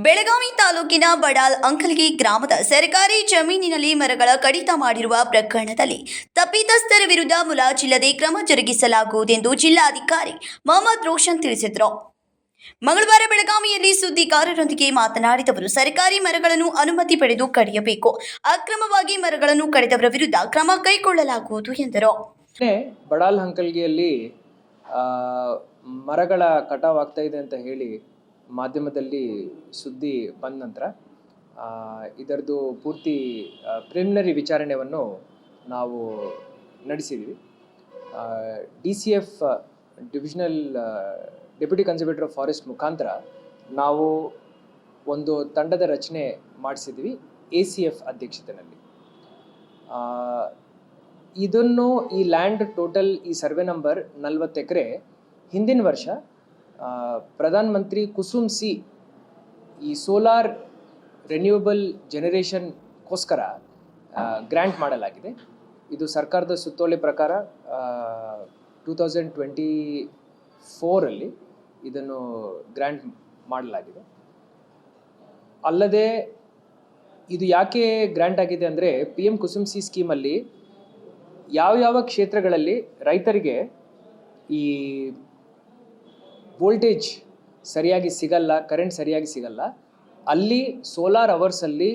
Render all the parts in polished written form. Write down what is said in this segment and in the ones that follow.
ಬೆಳಗಾವಿ ತಾಲೂಕಿನ ಬಡಾಲ್ ಅಂಕಲ್ಗಿ ಗ್ರಾಮದ ಸರ್ಕಾರಿ ಜಮೀನಿನಲ್ಲಿ ಮರಗಳ ಕಡಿತ ಮಾಡಿರುವ ಪ್ರಕರಣದಲ್ಲಿ ತಪ್ಪಿತಸ್ಥರ ವಿರುದ್ಧ ಮುಲಾಜಿಲ್ಲದೆ ಕ್ರಮ ಜರುಗಿಸಲಾಗುವುದೆಂದು ಜಿಲ್ಲಾಧಿಕಾರಿ ಮೊಹಮ್ಮದ್ ರೋಷನ್ ತಿಳಿಸಿದರು. ಮಂಗಳವಾರ ಬೆಳಗಾವಿಯಲ್ಲಿ ಸುದ್ದಿಗಾರರೊಂದಿಗೆ ಮಾತನಾಡಿದ ಅವರು, ಸರ್ಕಾರಿ ಮರಗಳನ್ನು ಅನುಮತಿ ಪಡೆದು ಕಡಿಯಬೇಕು, ಅಕ್ರಮವಾಗಿ ಮರಗಳನ್ನು ಕಡಿದವರ ವಿರುದ್ಧ ಕ್ರಮ ಕೈಗೊಳ್ಳಲಾಗುವುದು ಎಂದರು. ಬಡಾಲ್ ಅಂಕಲ್ಗಿಯಲ್ಲಿ ಮರಗಳ ಕಟಾವ್ ಆಗ್ತಾ ಇದೆ ಅಂತ ಹೇಳಿ ಮಾಧ್ಯಮದಲ್ಲಿ ಸುದ್ದಿ ಬಂದ ನಂತರ ಇದರದ್ದು ಪೂರ್ತಿ ಪ್ರಿಲಿಮಿನರಿ ವಿಚಾರಣೆಯನ್ನು ನಾವು ನಡೆಸಿದ್ವಿ. DCF divisional deputy conservator of forest ಮುಖಾಂತರ ನಾವು ಒಂದು ತಂಡದ ರಚನೆ ಮಾಡಿಸಿದ್ವಿ ACF ಅಧ್ಯಕ್ಷತೆಯಲ್ಲಿ. ಇದನ್ನು ಈ ಲ್ಯಾಂಡ್ ಟೋಟಲ್ ಈ ಸರ್ವೆ ನಂಬರ್ 40 ಎಕರೆ ಹಿಂದಿನ ವರ್ಷ ಪ್ರಧಾನ ಮಂತ್ರಿ ಕುಸುಮ್ ಸಿ ಈ ಸೋಲಾರ್ ರೆನ್ಯೂಯಬಲ್ ಜನರೇಷನ್ಗೋಸ್ಕರ ಗ್ರ್ಯಾಂಟ್ ಮಾಡಲಾಗಿದೆ. ಇದು ಸರ್ಕಾರದ ಸುತ್ತೋಲೆ ಪ್ರಕಾರ 2024 ಇದನ್ನು ಗ್ರ್ಯಾಂಟ್ ಮಾಡಲಾಗಿದೆ. ಅಲ್ಲದೆ ಇದು ಯಾಕೆ ಗ್ರ್ಯಾಂಟ್ ಆಗಿದೆ ಅಂದರೆ PM ಕುಸುಮ್ ಸಿ ಸ್ಕೀಮಲ್ಲಿ ಯಾವ ಕ್ಷೇತ್ರಗಳಲ್ಲಿ ರೈತರಿಗೆ ಈ ವೋಲ್ಟೇಜ್ ಸರಿಯಾಗಿ ಸಿಗಲ್ಲ, ಕರೆಂಟ್ ಸರಿಯಾಗಿ ಸಿಗಲ್ಲ, ಅಲ್ಲಿ ಸೋಲಾರ್ ಅವರ್ಸಲ್ಲಿ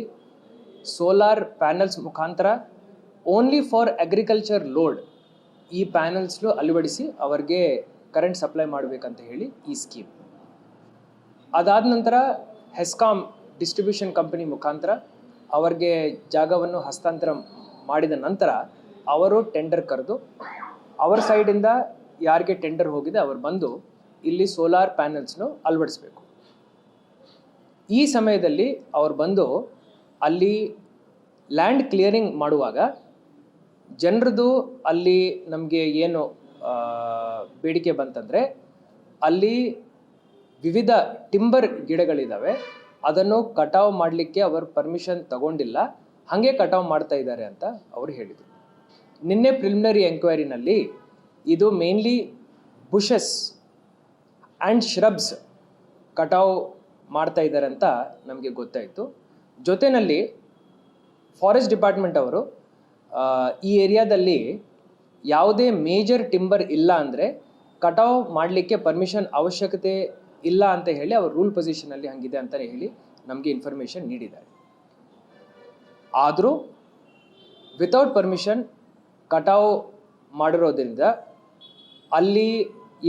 ಸೋಲಾರ್ ಪ್ಯಾನಲ್ಸ್ ಮುಖಾಂತರ ಓನ್ಲಿ ಫಾರ್ ಅಗ್ರಿಕಲ್ಚರ್ ಲೋಡ್ ಈ ಪ್ಯಾನಲ್ಸ್ನು ಅಳವಡಿಸಿ ಅವ್ರಿಗೆ ಕರೆಂಟ್ ಸಪ್ಲೈ ಮಾಡಬೇಕಂತ ಹೇಳಿ ಈ ಸ್ಕೀಮ್. ಅದಾದ ನಂತರ ಹೆಸ್ಕಾಮ್ ಡಿಸ್ಟ್ರಿಬ್ಯೂಷನ್ ಕಂಪನಿ ಮುಖಾಂತರ ಅವ್ರಿಗೆ ಜಾಗವನ್ನು ಹಸ್ತಾಂತರ ಮಾಡಿದ ನಂತರ ಅವರು ಟೆಂಡರ್ ಕರೆದು ಅವರ ಸೈಡಿಂದ ಯಾರಿಗೆ ಟೆಂಡರ್ ಹೋಗಿದೆ ಅವರು ಬಂದು ಇಲ್ಲಿ ಸೋಲಾರ್ ಪ್ಯಾನಲ್ಸ್ನು ಅಳವಡಿಸ್ಬೇಕು. ಈ ಸಮಯದಲ್ಲಿ ಅವ್ರು ಬಂದು ಅಲ್ಲಿ ಲ್ಯಾಂಡ್ ಕ್ಲಿಯರಿಂಗ್ ಮಾಡುವಾಗ ಜನರದು ಅಲ್ಲಿ ನಮಗೆ ಏನು ಬೇಡಿಕೆ ಬಂತಂದರೆ ಅಲ್ಲಿ ವಿವಿಧ ಟಿಂಬರ್ ಗಿಡಗಳಿದ್ದಾವೆ, ಅದನ್ನು ಕಟಾವು ಮಾಡಲಿಕ್ಕೆ ಅವರು ಪರ್ಮಿಷನ್ ತಗೊಂಡಿಲ್ಲ, ಹಾಗೆ ಕಟಾವು ಮಾಡ್ತಾ ಇದ್ದಾರೆ ಅಂತ ಅವರು ಹೇಳಿದರು. ನಿನ್ನೆ ಪ್ರಿಲಿಮಿನರಿ ಎಂಕ್ವೈರಿನಲ್ಲಿ ಇದು ಮೇನ್ಲಿ ಬುಷಸ್ ಆ್ಯಂಡ್ ಶ್ರಬ್ಸ್ ಕಟಾವು ಮಾಡ್ತಾ ಇದ್ದಾರೆ ಅಂತ ನಮಗೆ ಗೊತ್ತಾಯಿತು. ಜೊತೆಯಲ್ಲಿ ಫಾರೆಸ್ಟ್ ಡಿಪಾರ್ಟ್ಮೆಂಟ್ ಅವರು ಈ ಏರಿಯಾದಲ್ಲಿ ಯಾವುದೇ ಮೇಜರ್ ಟಿಂಬರ್ ಇಲ್ಲ ಅಂದರೆ ಕಟಾವು ಮಾಡಲಿಕ್ಕೆ ಪರ್ಮಿಷನ್ ಅವಶ್ಯಕತೆ ಇಲ್ಲ ಅಂತ ಹೇಳಿ ಅವರು ರೂಲ್ ಪೊಸಿಷನಲ್ಲಿ ಹಂಗಿದೆ ಅಂತಲೇ ಹೇಳಿ ನಮಗೆ ಇನ್ಫಾರ್ಮೇಷನ್ ನೀಡಿದ್ದಾರೆ. ಆದರೂ ವಿತೌಟ್ ಪರ್ಮಿಷನ್ ಕಟಾವು ಮಾಡಿರೋದ್ರಿಂದ ಅಲ್ಲಿ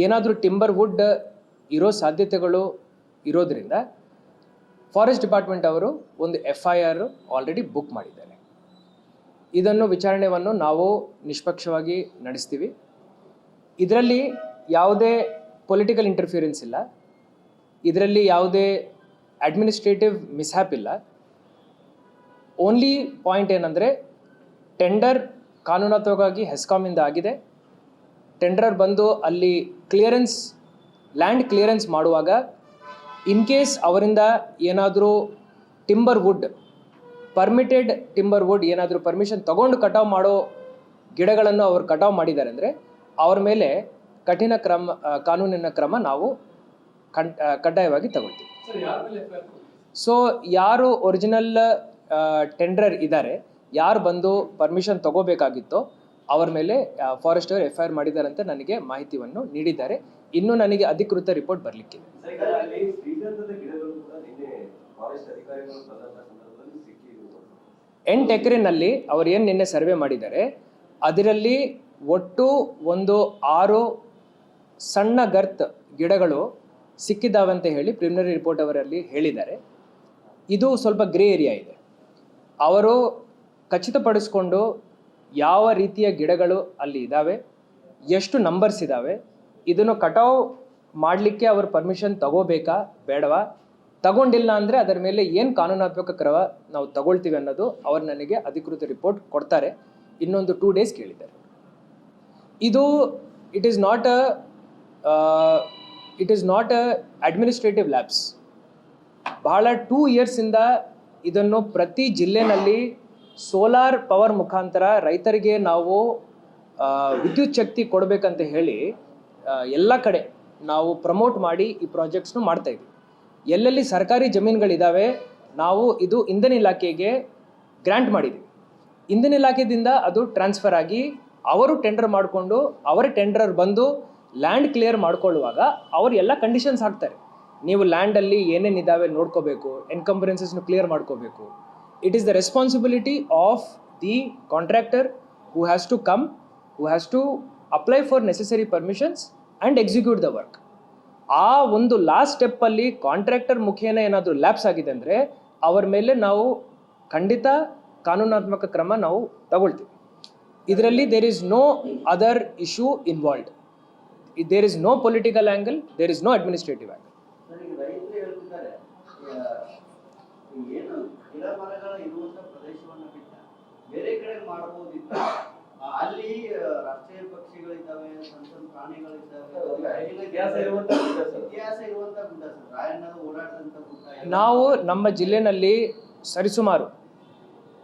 ಏನಾದರೂ ಟಿಂಬರ್ ವುಡ್ ಇರೋ ಸಾಧ್ಯತೆಗಳು ಇರೋದ್ರಿಂದ ಫಾರೆಸ್ಟ್ ಡಿಪಾರ್ಟ್ಮೆಂಟ್ ಅವರು ಒಂದು FIR ಆಲ್ರೆಡಿ ಬುಕ್ ಮಾಡಿದ್ದಾರೆ. ಇದನ್ನು ವಿಚಾರಣೆಯನ್ನು ನಾವು ನಿಷ್ಪಕ್ಷವಾಗಿ ನಡೆಸ್ತೀವಿ. ಇದರಲ್ಲಿ ಯಾವುದೇ ಪೊಲಿಟಿಕಲ್ ಇಂಟರ್ಫಿಯರೆನ್ಸ್ ಇಲ್ಲ, ಇದರಲ್ಲಿ ಯಾವುದೇ ಅಡ್ಮಿನಿಸ್ಟ್ರೇಟಿವ್ ಮಿಸ್ಹ್ಯಾಪ್ ಇಲ್ಲ. ಓನ್ಲಿ ಪಾಯಿಂಟ್ ಏನಂದರೆ ಟೆಂಡರ್ ಕಾನೂನಾತ್ಮಕವಾಗಿ ಹೆಸ್ಕಾಮಿಂದ ಆಗಿದೆ. ಟೆಂಡರ್ ಬಂದು ಅಲ್ಲಿ ಲ್ಯಾಂಡ್ ಕ್ಲಿಯರೆನ್ಸ್ ಮಾಡುವಾಗ ಇನ್ ಕೇಸ್ ಅವರಿಂದ ಏನಾದರೂ timber wood permitted timber wood ಏನಾದರೂ ಪರ್ಮಿಷನ್ ತಗೊಂಡು ಕಟಾವು ಮಾಡೋ ಗಿಡಗಳನ್ನು ಅವರು ಕಟಾವು ಮಾಡಿದ್ದಾರೆ ಅಂದರೆ ಅವ್ರ ಮೇಲೆ ಕಠಿಣ ಕಾನೂನಿನ ಕ್ರಮ ನಾವು ಕಡ್ಡಾಯವಾಗಿ ತಗೊಳ್ತೀವಿ. ಸೊ ಯಾರು ಒರಿಜಿನಲ್ ಟೆಂಡರ್ ಇದ್ದಾರೆ, ಯಾರು ಬಂದು ಪರ್ಮಿಷನ್ ತಗೋಬೇಕಾಗಿತ್ತೋ ಅವರ ಮೇಲೆ ಫಾರೆಸ್ಟ್ ಅವರು FIR ಮಾಡಿದ್ದಾರೆ ಅಂತ ನನಗೆ ಮಾಹಿತಿಯನ್ನು ನೀಡಿದ್ದಾರೆ. ಇನ್ನೂ ನನಗೆ ಅಧಿಕೃತ ರಿಪೋರ್ಟ್ ಬರಲಿಕ್ಕಿದೆ. 8 ಎಕರೆನಲ್ಲಿ ಅವರು ಏನು ನಿನ್ನೆ ಸರ್ವೆ ಮಾಡಿದ್ದಾರೆ ಅದರಲ್ಲಿ ಒಟ್ಟು ಒಂದು 6 ಸಣ್ಣ ಗರ್ತ್ ಗಿಡಗಳು ಸಿಕ್ಕಿದ್ದಾವೆ ಅಂತ ಹೇಳಿ ಪ್ರಿಲಿಮಿನರಿ ರಿಪೋರ್ಟ್ ಅವರಲ್ಲಿ ಹೇಳಿದ್ದಾರೆ. ಇದು ಸ್ವಲ್ಪ ಗ್ರೇ ಏರಿಯಾ ಇದೆ. ಅವರು ಖಚಿತಪಡಿಸ್ಕೊಂಡು ಯಾವ ರೀತಿಯ ಗಿಡಗಳು ಅಲ್ಲಿ ಇದ್ದಾವೆ, ಎಷ್ಟು ನಂಬರ್ಸ್ ಇದ್ದಾವೆ, ಇದನ್ನು ಕಟಾವು ಮಾಡಲಿಕ್ಕೆ ಅವರು ಪರ್ಮಿಷನ್ ತಗೋಬೇಕಾ ಬೇಡವಾ, ತಗೊಂಡಿಲ್ಲ ಅಂದರೆ ಅದರ ಮೇಲೆ ಏನು ಕಾನೂನಾತ್ಮಕ ಕ್ರಮ ನಾವು ತಗೊಳ್ತೀವಿ ಅನ್ನೋದು ಅವರು ನನಗೆ ಅಧಿಕೃತ ರಿಪೋರ್ಟ್ ಕೊಡ್ತಾರೆ. ಇನ್ನೊಂದು 2 ಡೇಸ್ ಕೇಳಿದ್ದಾರೆ. ಇದು it is not a administrative labs. ಬಹಳ 2 ಇಯರ್ಸಿಂದ ಇದನ್ನು ಪ್ರತಿ ಜಿಲ್ಲೆನಲ್ಲಿ ಸೋಲಾರ್ ಪವರ್ ಮುಖಾಂತರ ರೈತರಿಗೆ ನಾವು ವಿದ್ಯುತ್ ಶಕ್ತಿ ಕೊಡಬೇಕಂತ ಹೇಳಿ ಎಲ್ಲ ಕಡೆ ನಾವು ಪ್ರಮೋಟ್ ಮಾಡಿ ಈ ಪ್ರಾಜೆಕ್ಟ್ಸ್ನು ಮಾಡ್ತಾಯಿದ್ವಿ. ಎಲ್ಲೆಲ್ಲಿ ಸರ್ಕಾರಿ ಜಮೀನುಗಳಿದ್ದಾವೆ ನಾವು ಇದು ಇಂಧನ ಇಲಾಖೆಗೆ ಗ್ರ್ಯಾಂಟ್ ಮಾಡಿದ್ದೀವಿ. ಇಂಧನ ಇಲಾಖೆಯಿಂದ ಅದು ಟ್ರಾನ್ಸ್ಫರ್ ಆಗಿ ಅವರು ಟೆಂಡರ್ ಮಾಡಿಕೊಂಡು ಅವರ ಟೆಂಡರ್ ಬಂದು ಲ್ಯಾಂಡ್ ಕ್ಲಿಯರ್ ಮಾಡ್ಕೊಳ್ಳುವಾಗ ಅವರು ಎಲ್ಲ ಕಂಡೀಷನ್ಸ್ ಹಾಕ್ತಾರೆ. ನೀವು ಲ್ಯಾಂಡಲ್ಲಿ ಏನೇನಿದ್ದಾವೆ ನೋಡ್ಕೋಬೇಕು, ಎನ್ಕಂಬರೆನ್ಸಸ್ನು ಕ್ಲಿಯರ್ ಮಾಡ್ಕೋಬೇಕು. It is the responsibility of the contractor who has to come, who has to apply for necessary permissions and execute the work. ಆ ಒಂದು ಲಾಸ್ಟ್ ಸ್ಟೆಪ್ಪಲ್ಲಿ ಕಾಂಟ್ರಾಕ್ಟರ್ ಮುಖೇನ ಏನಾದರೂ ಲ್ಯಾಪ್ಸ್ ಆಗಿದೆ ಅಂದರೆ ಅವರ ಮೇಲೆ ನಾವು ಖಂಡಿತ ಕಾನೂನಾತ್ಮಕ ಕ್ರಮ ನಾವು ತಗೊಳ್ತೀವಿ. ಇದರಲ್ಲಿ there is no other issue involved. There is no political angle, there is no administrative angle. ರೈತರು ಹೇಳ್ತಿದ್ದಾರೆ ಏನು ಗಿಡ ಮರಗಳ ಇರುವಂತ ಪ್ರದೇಶವನ್ನು ಬಿಟ್ಟ ಬೇರೆ ಕಡೆ ಮಾಡಬಹುದಿತ್ತು. ಅಲ್ಲಿ ರಾಷ್ಟ್ರೀಯ ಪಕ್ಷಿಗಳಿದ್ದಾವೆ, ಸಣ್ಣ ಪ್ರಾಣಿಗಳಿದ್ದಾವೆ, ಇತಿಹಾಸ ಇರುವಂತ ಗುಡ್ಡ ಸರ್, ರಾಯಣ್ಣದ ಓಡಾಟದಂತ ಗುಡ್ಡ. ನಾವು ನಮ್ಮ ಜಿಲ್ಲೆನಲ್ಲಿ ಸರಿಸುಮಾರು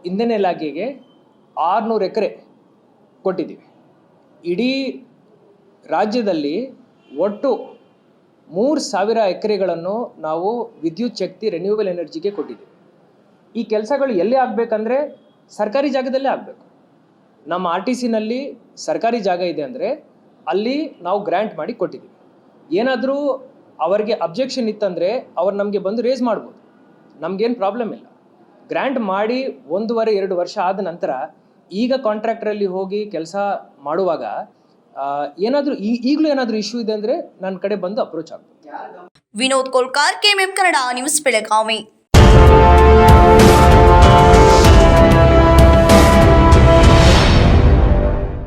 ಇಂಧನ ಇಲಾಖೆಗೆ 600 ಎಕರೆ ಕೊಟ್ಟಿದ್ದೀವಿ. ಇಡೀ ರಾಜ್ಯದಲ್ಲಿ ಒಟ್ಟು 3000 ಎಕರೆಗಳನ್ನು ನಾವು ವಿದ್ಯುತ್ ಶಕ್ತಿ ರಿನ್ಯೂವಲ್ ಎನರ್ಜಿಗೆ ಕೊಟ್ಟಿದ್ದೀವಿ. ಈ ಕೆಲಸಗಳು ಎಲ್ಲಿ ಆಗಬೇಕಂದ್ರೆ ಸರ್ಕಾರಿ ಜಾಗದಲ್ಲೇ ಆಗಬೇಕು. ನಮ್ಮ RTCನಲ್ಲಿ ಸರ್ಕಾರಿ ಜಾಗ ಇದೆ ಅಂದರೆ ಅಲ್ಲಿ ನಾವು ಗ್ರ್ಯಾಂಟ್ ಮಾಡಿ ಕೊಟ್ಟಿದ್ದೀವಿ. ಏನಾದರೂ ಅವರಿಗೆ ಅಬ್ಜೆಕ್ಷನ್ ಇತ್ತಂದರೆ ಅವ್ರು ನಮಗೆ ಬಂದು ರೇಸ್ ಮಾಡ್ಬೋದು, ನಮಗೇನು ಪ್ರಾಬ್ಲಮ್ ಇಲ್ಲ. ಗ್ರ್ಯಾಂಟ್ ಮಾಡಿ 1.5-2 ವರ್ಷ ಆದ ನಂತರ ಈಗ ಕಾಂಟ್ರಾಕ್ಟ್ರಲ್ಲಿ ಹೋಗಿ ಕೆಲಸ ಮಾಡುವಾಗ ಏನಾದರೂ ಈಗಲೂ ಏನಾದರೂ ಇಶ್ಯೂ ಇದೆ ಅಂದರೆ ನನ್ನ ಕಡೆ ಬಂದು ಅಪ್ರೋಚ್ ಆಗ್ಬೋದು. Vinod Kolkar, KMM Kannada news, Belagavi.